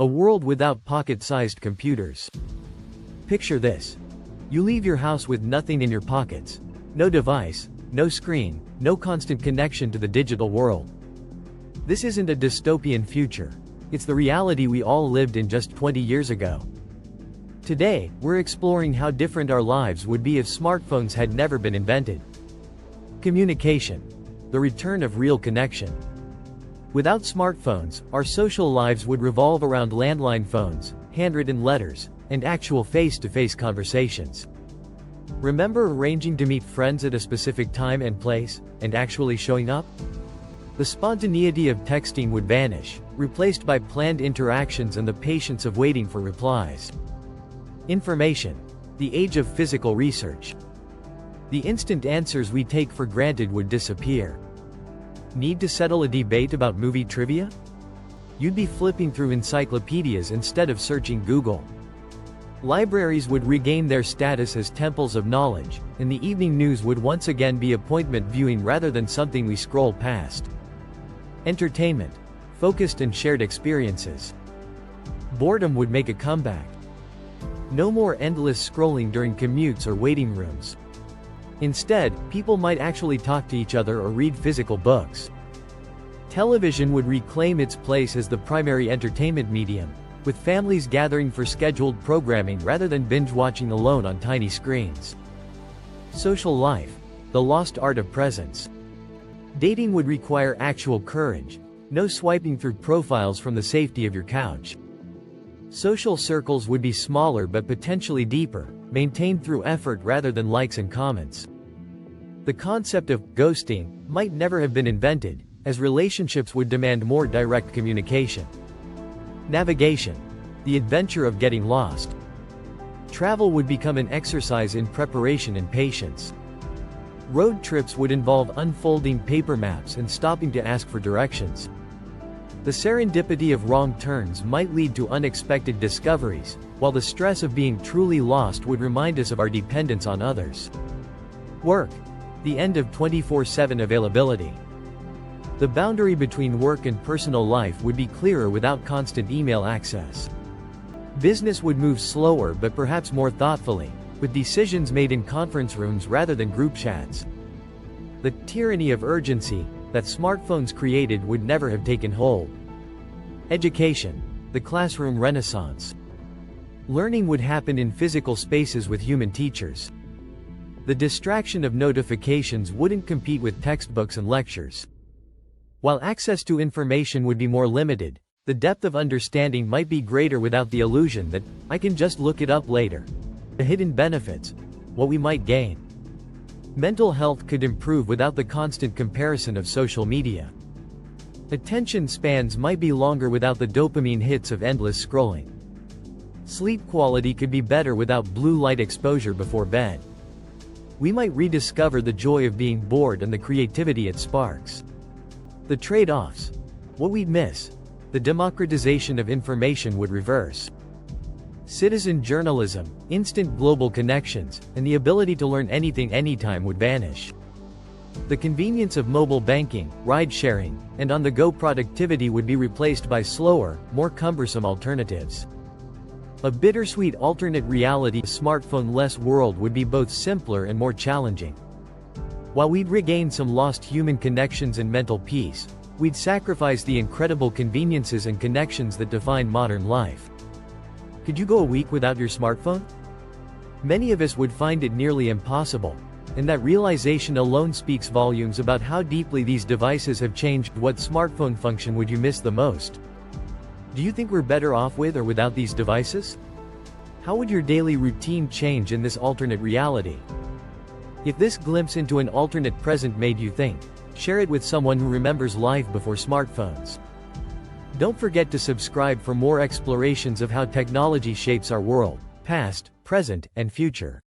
A world without pocket-sized computers. Picture this. You leave your house with nothing in your pockets. No device, no screen, no constant connection to the digital world. This isn't a dystopian future. It's the reality we all lived in just 20 years ago. Today, we're exploring how different our lives would be if smartphones had never been invented. Communication. The return of real connection. Without smartphones, our social lives would revolve around landline phones, handwritten letters, and actual face-to-face conversations. Remember arranging to meet friends at a specific time and place, and actually showing up? The spontaneity of texting would vanish, replaced by planned interactions and the patience of waiting for replies. Information. The age of physical research. The instant answers we take for granted would disappear. Need to settle a debate about movie trivia? You'd be flipping through encyclopedias instead of searching Google. Libraries would regain their status as temples of knowledge, and the evening news would once again be appointment viewing rather than something we scroll past. Entertainment. Focused and shared experiences. Boredom would make a comeback. No more endless scrolling during commutes or waiting rooms. Instead, people might actually talk to each other or read physical books. Television would reclaim its place as the primary entertainment medium, with families gathering for scheduled programming rather than binge-watching alone on tiny screens. Social life. The lost art of presence. Dating would require actual courage. No swiping through profiles from the safety of your couch. Social circles would be smaller but potentially deeper, maintained through effort rather than likes and comments. The concept of ghosting might never have been invented, as relationships would demand more direct communication. Navigation. The adventure of getting lost. Travel would become an exercise in preparation and patience. Road trips would involve unfolding paper maps and stopping to ask for directions. The serendipity of wrong turns might lead to unexpected discoveries, while the stress of being truly lost would remind us of our dependence on others. Work. The end of 24/7 availability. The boundary between work and personal life would be clearer without constant email access. Business would move slower but perhaps more thoughtfully, with decisions made in conference rooms rather than group chats. The tyranny of urgency that smartphones created would never have taken hold. Education. The classroom renaissance. Learning would happen in physical spaces with human teachers. The distraction of notifications wouldn't compete with textbooks and lectures. While access to information would be more limited, the depth of understanding might be greater without the illusion that, I can just look it up later. The hidden benefits. What we might gain. Mental health could improve without the constant comparison of social media. Attention spans might be longer without the dopamine hits of endless scrolling. Sleep quality could be better without blue light exposure before bed. We might rediscover the joy of being bored and the creativity it sparks. The trade-offs. What we'd miss. The democratization of information would reverse. Citizen journalism, instant global connections, and the ability to learn anything anytime would vanish. The convenience of mobile banking, ride-sharing, and on-the-go productivity would be replaced by slower, more cumbersome alternatives. A bittersweet alternate reality smartphone-less world would be both simpler and more challenging. While we'd regain some lost human connections and mental peace, we'd sacrifice the incredible conveniences and connections that define modern life. Could you go a week without your smartphone? Many of us would find it nearly impossible, and that realization alone speaks volumes about how deeply these devices have changed. What smartphone function would you miss the most? Do you think we're better off with or without these devices? How would your daily routine change in this alternate reality? If this glimpse into an alternate present made you think, share it with someone who remembers life before smartphones. Don't forget to subscribe for more explorations of how technology shapes our world, past, present, and future.